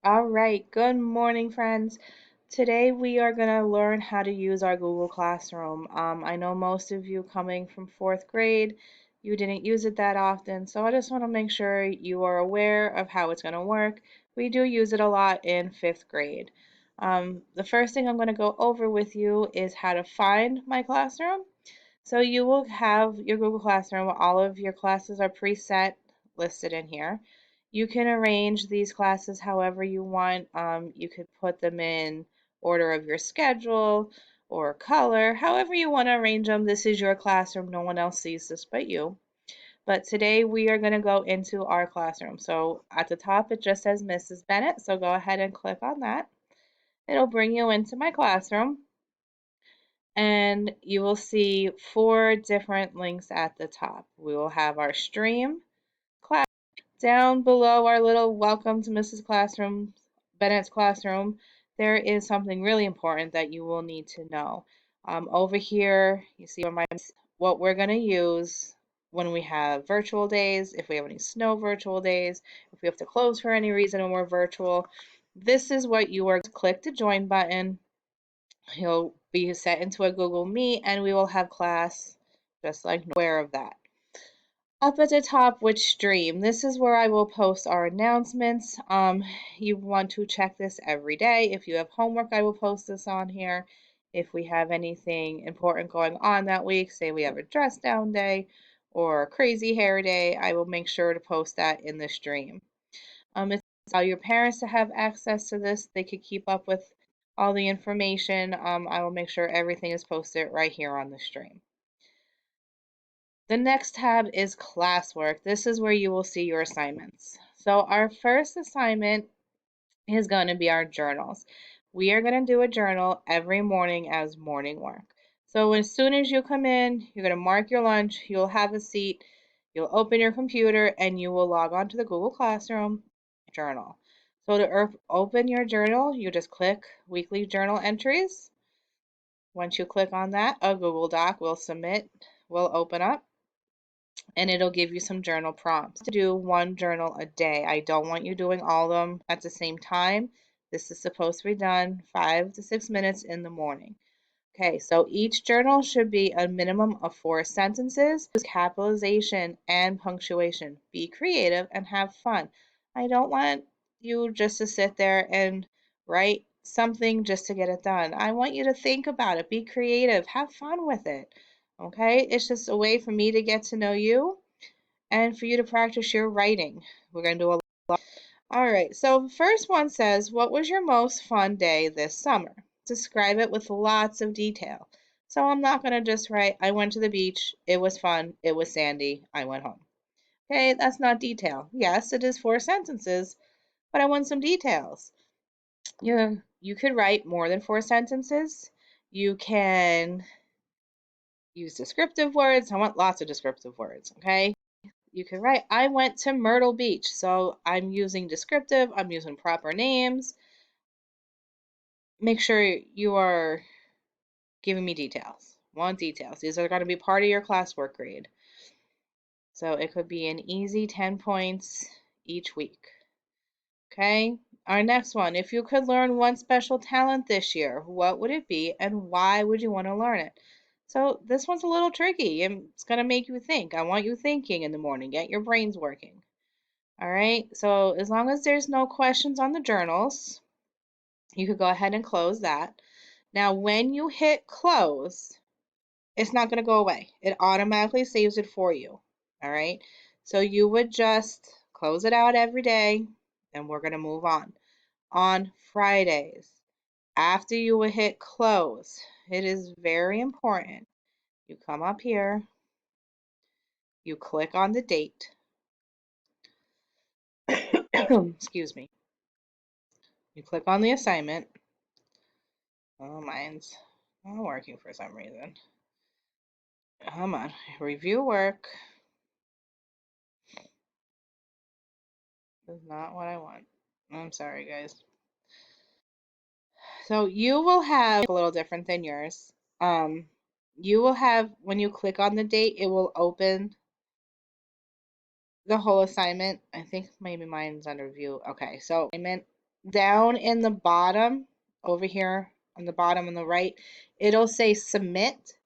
All right, good morning, friends. Today we are going to learn how to use our Google Classroom. I know most of you coming from fourth grade, you didn't use it that often, so I just want to make sure you are aware of how it's going to work. We do use it a lot in fifth grade. The first thing I'm going to go over with you is how to find my classroom. So you will have your Google Classroom. All of your classes are preset listed in here. You can arrange these classes however you want. You could put them in order of your schedule or color, however you want to arrange them. This is your classroom. No one else sees this but you. But today we are going to go into our classroom. So at the top it just says Mrs. Bennett. So go ahead and click on that. It'll bring you into my classroom and you will see four different links at the top. We will have our stream class. Down below our little welcome to Mrs. Classroom, Bennett's Classroom, there is something really important that you will need to know. Over here, you see what we're going to use when we have virtual days, if we have any snow virtual days, if we have to close for any reason when we're virtual. This is what you are. Click the join button. He'll be set into a Google Meet and we will have class just like aware of that. Up at the top, which stream? This is where I will post our announcements. You want to check this every day. If you have homework, I will post this on here. If we have anything important going on that week, say we have a dress down day or a crazy hair day, I will make sure to post that in the stream. It's allow your parents to have access to this. They could keep up with all the information. I will make sure everything is posted right here on the stream. The next tab is classwork. This is where you will see your assignments. So our first assignment is going to be our journals. We are going to do a journal every morning as morning work. So as soon as you come in, you're going to mark your lunch, you'll have a seat, you'll open your computer, and you will log on to the Google Classroom journal. So to open your journal, you just click weekly journal entries. Once you click on that, a Google Doc will open up and it'll give you some journal prompts to do one journal a day. I don't want you doing all of them at the same time. This is supposed to be done 5 to 6 minutes in the morning. Okay, so each journal should be a minimum of 4 sentences, use capitalization and punctuation. Be creative and have fun. I don't want you just to sit there and write something just to get it done. I want you to think about it, be creative, have fun with it. Okay, it's just a way for me to get to know you and for you to practice your writing. We're going to do a lot. All right, so the first one says, what was your most fun day this summer? Describe it with lots of detail. So I'm not going to just write, I went to the beach, it was fun, it was sandy, I went home. Okay, that's not detail. Yes, it is 4 sentences, but I want some details. You could write more than 4 sentences. You can use descriptive words. I want lots of descriptive words, okay? You can write, I went to Myrtle Beach. So I'm using descriptive, I'm using proper names. Make sure you are giving me details. Want details. These are going to be part of your classwork grade. So it could be an easy 10 points each week. Okay, our next one. If you could learn one special talent this year, what would it be and why would you want to learn it? So this one's a little tricky and it's going to make you think. I want you thinking in the morning. Get your brains working. All right, so as long as there's no questions on the journals, you could go ahead and close that. Now, when you hit close, it's not going to go away. It automatically saves it for you. All right, so you would just close it out every day and we're going to move on. On Fridays, after you would hit close, it is very important. You come up here, you click on the date. Excuse me. You click on the assignment. Oh, mine's not working for some reason. Come on, review work. This is not what I want. I'm sorry, guys. So you will have a little different than yours. You will have, when you click on the date, it will open the whole assignment. I think maybe mine's under view. Okay, so assignment down in the bottom, over here on the bottom on the right, it'll say submit.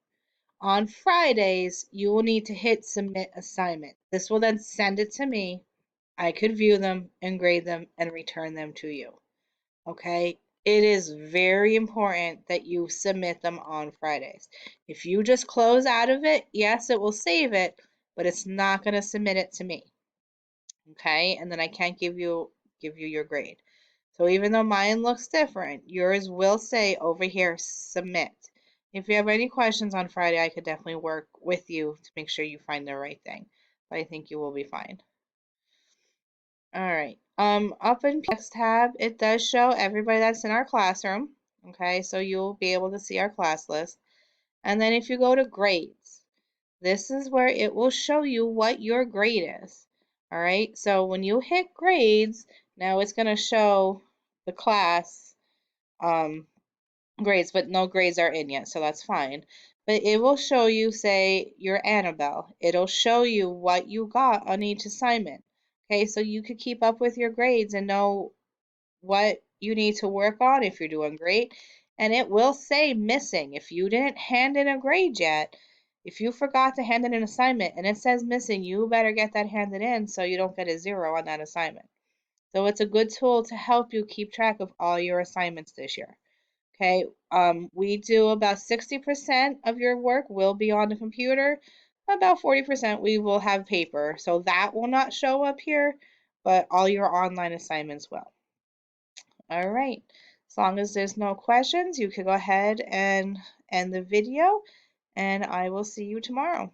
On Fridays, you will need to hit submit assignment. This will then send it to me. I could view them and grade them and return them to you. Okay? It is very important that you submit them on Fridays. If you just close out of it, yes, it will save it, but it's not going to submit it to me. Okay? And then I can't give you your grade. So even though mine looks different, yours will say over here submit. If you have any questions on Friday, I could definitely work with you to make sure you find the right thing. But I think you will be fine. All right. Up in PX tab, it does show everybody that's in our classroom. Okay, so you'll be able to see our class list. And then if you go to grades, this is where it will show you what your grade is. All right, so when you hit grades, now it's going to show the class grades, but no grades are in yet, so that's fine. But it will show you, say, your Annabelle. It'll show you what you got on each assignment. Okay, so you could keep up with your grades and know what you need to work on if you're doing great. And it will say missing. If you didn't hand in a grade yet, if you forgot to hand in an assignment and it says missing, you better get that handed in so you don't get a 0 on that assignment. So it's a good tool to help you keep track of all your assignments this year. Okay, we do about 60% of your work will be on the computer. About 40% we will have paper. So that will not show up here, but all your online assignments will. All right. As long as there's no questions, you can go ahead and end the video, and I will see you tomorrow.